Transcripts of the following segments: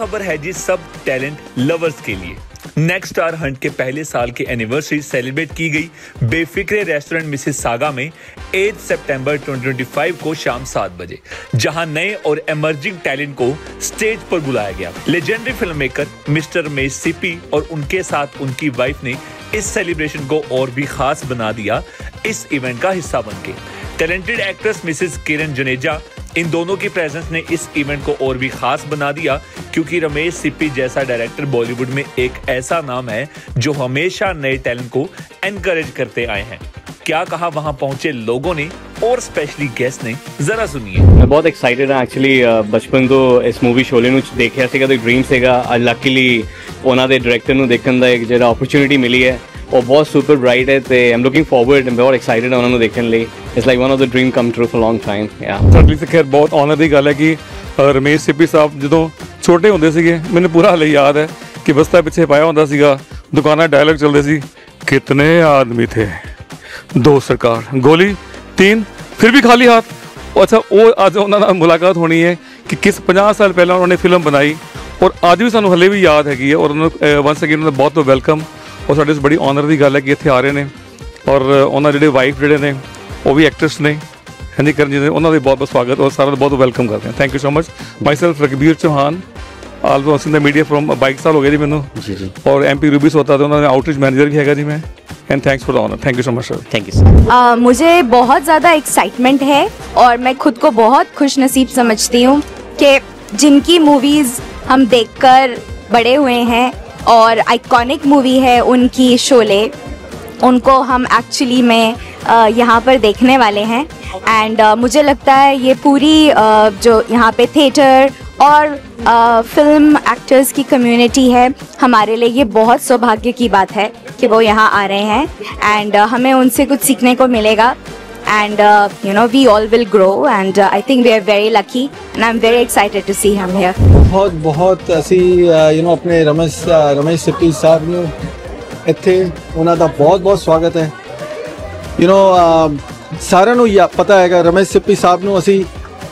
खबर है जी सब टैलेंट लवर्स के लिए। नेक्स्ट स्टार हंट के पहले साल की एनिवर्सरी सेलिब्रेट की गई बेफिक्रे रेस्टोरेंट मिसेस सागा में 8 सितंबर 2025 को शाम 7 बजे, जहां नए और एमर्जिंग टैलेंट को स्टेज पर बुलाया गया। Legendary film maker mister Ramesh Sippy और उनके साथ उनकी वाइफ ने इस सेलिब्रेशन को और भी खास बना दिया इस इवेंट का हिस्सा बनके। टैलेंटेड एक्ट्रेस मिसेस किरण जुनेजा, इन दोनों की प्रेजेंस ने इस इवेंट को और भी खास बना दिया, क्योंकि रमेश सिप्पी जैसा डायरेक्टर बॉलीवुड में एक ऐसा नाम है जो हमेशा नए टैलेंट को एनकरेज करते आए हैं। क्या कहा वहां पहुंचे लोगों ने और स्पेशली गेस्ट ने, जरा सुनिए। मैं बहुत एक्साइटेड हाँ एक्चुअली बचपन तो इस मूवी शोले ਨੂੰ ਦੇਖਿਆ ਸੀਗਾ ਤੇ ਡ੍ਰੀਮ ਸੀਗਾ। ਅੱਜ ਲੱਕੀਲੀ ਉਹਨਾਂ ਦੇ ਡਾਇਰੈਕਟਰ ਨੂੰ ਦੇਖਣ ਦਾ ਇੱਕ ਜਿਹੜਾ ਓਪਰਚੁਨਿਟੀ ਮਿਲੀ ਹੈ ਉਹ ਬਹੁਤ ਸੁਪਰ ਬ੍ਰਾਈਟ ਹੈ ਤੇ ਆਮ ਲੁਕਿੰਗ ਫਾਰਵਰਡ ਐਂਡ ਬਹੁਤ ਐਕਸਾਈਟਡ ਹਾਂ ਉਹਨਾਂ ਨੂੰ ਦੇਖਣ ਲਈ। It's like one of the dream come true for long time. Certainly ਤੇ ਖੈਰ ਬਹੁਤ ਆਨਰ ਦੀ ਗੱਲ ਹੈ ਕਿ ਰਮੇਸ਼ ਸਿੱਪੀ ਸਾਹਿਬ ਜਦੋਂ ਛੋਟੇ ਹੁੰਦੇ ਸੀਗੇ, ਮੈਨੂੰ ਪੂਰਾ ਹਾਲੇ ਯਾਦ ਹੈ ਕਿ ਬਸਤਾ ਪਿੱਛੇ ਪਾਇਆ ਹੁੰਦਾ ਸੀਗਾ, ਦੁਕਾਨਾਂ ਡਾਇਲੌਗ ਚੱਲਦੇ ਸੀ, ਕਿਤਨੇ ਆਦਮੀ ਥੇ, 2 सरकार, गोली 3, फिर भी खाली हाथ। अच्छा वो अज उन्होंने मुलाकात होनी है कि किस 50 साल पहले उन्होंने फिल्म बनाई और अज भी सानू हले भी याद हैगी है। और उन्होंने वंस अगेन उन्होंने बहुत वेलकम और साढ़े बड़ी ऑनर की गल है कि इतने आ रहे हैं। और उन्होंने जो वाइफ जोड़े ने वो भी एक्ट्रेस ने, हाँ जी करण जी ने, उन्होंने बहुत बहुत स्वागत और सारा बहुत वेलकम करते हैं। Thank you so much. Myself Raghbir Chauhan, also in the media from 22 साल हो गए जी मैनू जी। और MP रूबीस होता था, उन्होंने आउटरीच मैनेजर भी है जी मैं। And thanks for the honour. Thank you so much sir. Thank you sir. मुझे बहुत ज़्यादा एक्साइटमेंट है और मैं खुद को बहुत खुश नसीब समझती हूँ कि जिनकी मूवीज़ हम देखकर बड़े हुए हैं और आइकॉनिक मूवी है उनकी शोले, उनको हम एक्चुअली में यहाँ पर देखने वाले हैं। एंड मुझे लगता है ये पूरी जो यहाँ पे थिएटर और फिल्म एक्टर्स की कम्युनिटी है, हमारे लिए ये बहुत सौभाग्य की बात है कि वो यहाँ आ रहे हैं एंड हमें उनसे कुछ सीखने को मिलेगा। And you know we all will grow and I think we are very lucky and I am very excited to see him here. बहुत बहुत ਅਸੀਂ ਯੂ نو ਆਪਣੇ ਰਮੇਸ਼ ਸਿੱਪੀ ਸਾਹਿਬ ਨੂੰ ਇੱਥੇ ਉਹਨਾਂ ਦਾ ਬਹੁਤ ਬਹੁਤ ਸਵਾਗਤ ਹੈ। ਯੂ نو ਸਾਰਿਆਂ ਨੂੰ ਪਤਾ ਹੈਗਾ ਰਮੇਸ਼ ਸਿੱਪੀ ਸਾਹਿਬ ਨੂੰ ਅਸੀਂ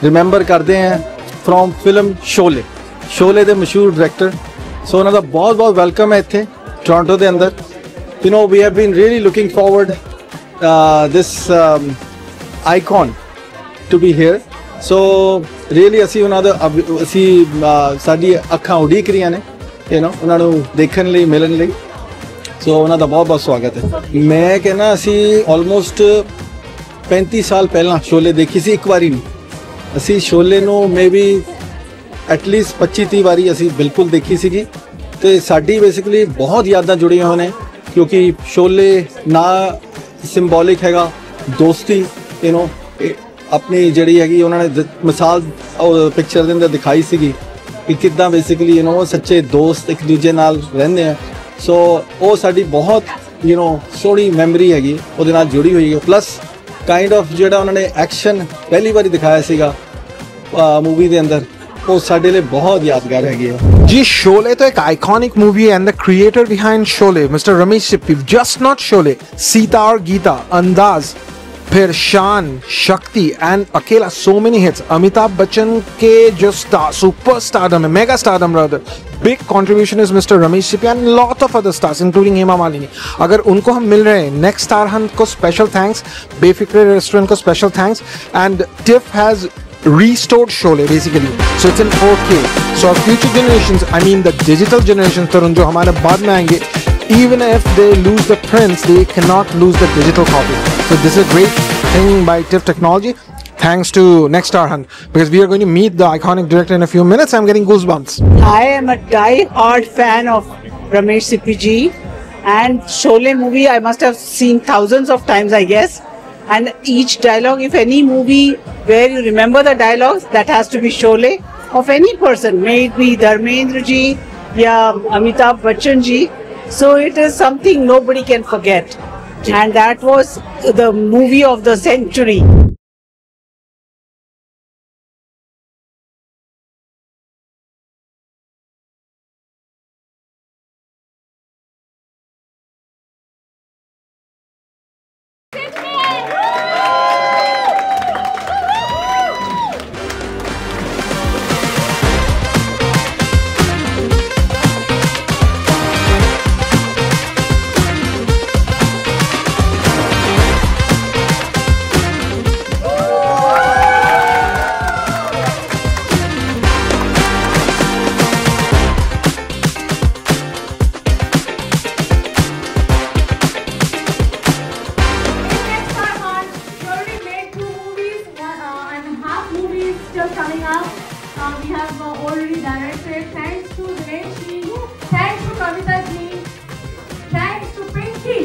ਰਿਮੈਂਬਰ ਕਰਦੇ ਹਾਂ फ्रॉम फिल्म शोले ਦੇ ਮਸ਼ਹੂਰ ਡਾਇਰੈਕਟਰ। ਸੋ ਉਹਨਾਂ ਦਾ ਬਹੁਤ ਬਹੁਤ ਵੈਲਕਮ ਹੈ ਇੱਥੇ ਟੋਰਾਂਟੋ ਦੇ ਅੰਦਰ। You نو we have been really looking forward this icon to be here. So really ਅਸੀਂ ਉਹਨਾਂ ਦਾ ਅਸੀਂ ਸਾਡੀ ਅੱਖਾਂ ਉਡੀਕ ਰਹੀਆਂ ਨੇ ਯੂ نو ਉਹਨਾਂ ਨੂੰ ਦੇਖਣ ਲਈ ਮਿਲਣ ਲਈ। ਸੋ ਉਹਨਾਂ ਦਾ ਬਹੁਤ ਬਹੁਤ ਸਵਾਗਤ ਹੈ। ਮੈਂ ਕਹਿੰਦਾ ਅਸੀਂ ਆਲਮੋਸਟ 35 ਸਾਲ ਪਹਿਲਾਂ ਸ਼ੋਲੇ ਦੇਖੀ ਸੀ ਇੱਕ ਵਾਰੀ ਨਹੀਂ। ਅਸੀਂ ਸ਼ੋਲੇ ਨੂੰ ਮੇ ਬੀ ਐਟਲੀਸਟ 25-30 ਵਾਰੀ ਅਸੀਂ ਬਿਲਕੁਲ ਦੇਖੀ ਸੀਗੀ ਤੇ ਸਾਡੀ ਬੇਸਿਕਲੀ ਬਹੁਤ ਯਾਦਾਂ ਜੁੜੀਆਂ ਹੋਈਆਂ ਨੇ ਕਿਉਂਕਿ ਸ਼ੋਲੇ ਨਾ ਸਿੰਬੋਲਿਕ ਹੈਗਾ ਦੋਸਤੀ ਯੂ نو ਆਪਣੀ ਜਿਹੜੀ ਹੈਗੀ ਉਹਨਾਂ ਨੇ ਮਿਸਾਲ ਪਿਕਚਰ ਦੇ ਅੰਦਰ ਦਿਖਾਈ ਸੀਗੀ ਕਿ ਕਿੱਦਾਂ ਬੇਸਿਕਲੀ ਯੂ نو ਸੱਚੇ ਦੋਸਤ ਇੱਕ ਦੂਜੇ ਨਾਲ ਰਹਿੰਦੇ ਆ। ਸੋ ਉਹ ਸਾਡੀ ਬਹੁਤ ਯੂ نو ਸੋਹਣੀ ਮੈਮਰੀ ਹੈਗੀ ਉਹਦੇ ਨਾਲ ਜੁੜੀ ਹੋਈ ਹੈ। ਪਲੱਸ ਕਾइंड ऑफ ਜਿਹੜਾ ਉਹਨਾਂ ਨੇ ਐਕਸ਼ਨ ਪਹਿਲੀ ਵਾਰੀ ਦਿਖਾਇਆ ਸੀਗਾ मूवी के अंदर वो साडे लिए बहुत यादगार है जी। शोले तो एक आइकॉनिक मूवी है and the creator behind Sholay mister Ramesh Sippy, just not Sholay, Sita और गीता, अंदाज, फिर शान, शक्ति एंड अकेला, so many hits. Amitabh Bachchan के जो सुपर स्टारडम है, mega stardom rather, big contribution is mister Ramesh Sippy and lot of other stars including Hema Malini. अगर उनको हम मिल रहे हैं, नेक्स्ट स्टार हंट को स्पेशल थैंक्स, बेफिक्रे रेस्टोरेंट को special thanks and tiff has restored Sholay basically, so it's in 4K. So our future generations, I mean the digital generations tarun jo hamare baad mein aayenge, even if they lose the prints they cannot lose the digital copy. So this is a great thing by TIFF Technology. Thanks to Next Star Hunt, because we are going to meet the iconic director in a few minutes. I'm getting goosebumps. I am a die-hard fan of Ramesh Sippy ji, and Sholay movie I must have seen thousands of times, I guess. And each dialogue, if any movie where you remember the dialogues, that has to be Sholay of any person, may it be Dharmendra ji ya Amitabh Bachchan ji. So it is something nobody can forget, and that was the movie of the century. coming up. We have already directed. Thanks to Dinesh ji. Thanks to Kavita ji. Thanks to Pinky.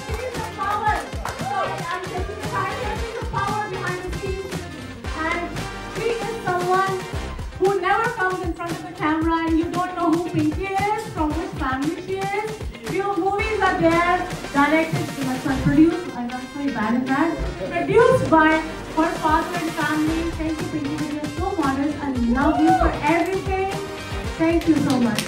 She's the power. Sorry, I'm taking the time here. She's the power behind the scenes. And she is someone who never comes in front of the camera and you don't know who Pinky is, from which family she is. Few movies are there, directed, produced, I'm not very bad at that, produced by her father and family. Thank you, Pinky, you're so modest. I love you for everything. Thank you so much.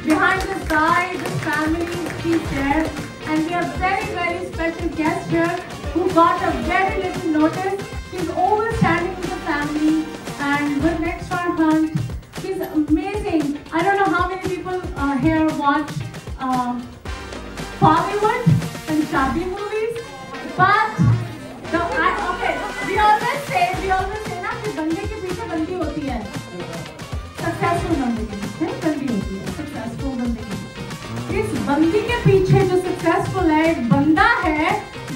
Behind this guy, this family, she's there. And we have very, very special guest here who got a very little notice. She's always standing with the family and with Next Star Hunt. She's amazing. I don't know how many people here watch Bollywood and Shadi movies, but we always say ना कि बंदे के पीछे बंदी होती है, successful बंदे के पीछे बंदी होती है, successful बंदे के पीछे। इस बंदी के पीछे जो successful है, एक बंदा है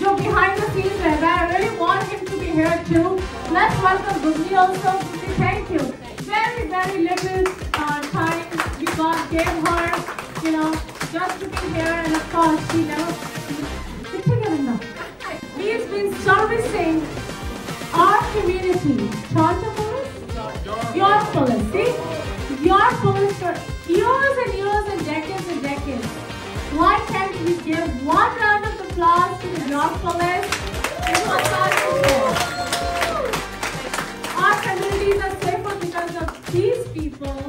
जो behind the scenes रहता है। I really want him to be here too. Let's welcome Gugli also. Gugli, thank you. Very, very little time we gave her, you know, just to be here, and of course she never. He's been servicing our community. Georgia Police? Your police, see? Your police for years and years and decades. Why can't we give one round of applause to the York Police? Our communities are safer because of these people.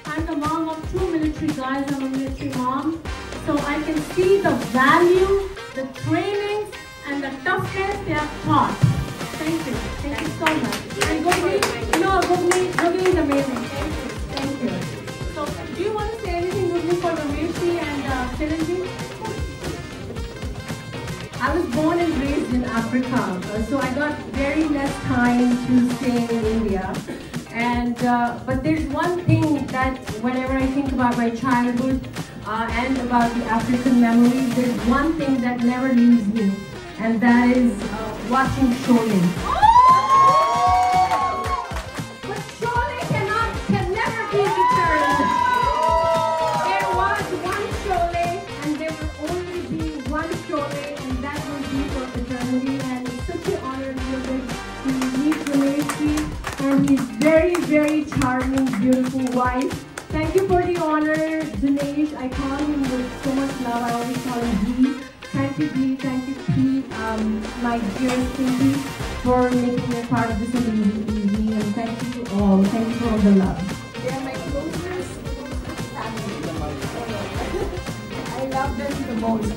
I'm the mom of 2 military guys. I'm a military mom. So I can see the value, the trainings, and the toughness they have taught. Thank you. Thank you so much. And Gugli, Gugli is amazing. Thank you. So, do you want to say anything, Gugli, for Rameshji and Chiranji? I was born and raised in Africa, so I got very less time to stay in India. And but there's one thing that whenever I think about my childhood and about the African memories, there's one thing that never leaves me, and that is watching Sholay. But Sholay can never be returned. There was one Sholay, and there will only be one Sholay, and that will be for eternity. And it's such an honor to meet Rameshji and his very, very charming, beautiful wife. Thank you for the honor, Dinesh. I call him with so much love. I always call him D. Thank you, D. Thank you, P. My dearest Cindy, for making me a part of this amazing evening. And thank you to all. Thank you for all the love. They are my closest family. I love them the most.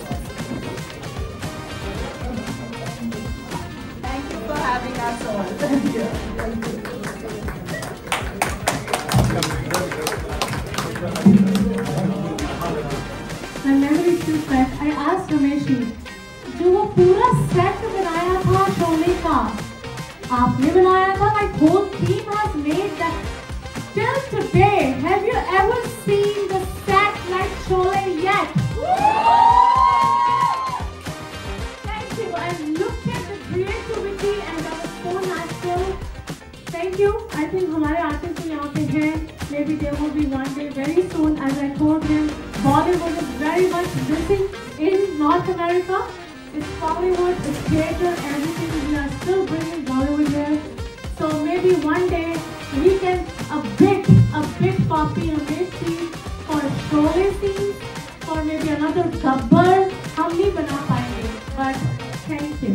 Thank you for having us all. Thank you. Thank you. My memory is too fresh. I asked Rameshji, जो वो पूरा set बनाया था शोले का, आपने बनाया था? My whole team has made that. Till today, have you ever seen the set like Sholay yet? Thank you. And look at the creativity, and that was so natural. Thank you. I think हमारे artists यहाँ पे हैं. Maybe there will be one day very soon. As I told him, Bollywood is very much missing in North America. It's Bollywood, it's theater, everything. We are still bringing Bollywood here. So maybe one day we can a bit copy Rameshji for Sholay scenes, or maybe another Gabbar. हम नहीं बना पाएंगे, but thank you.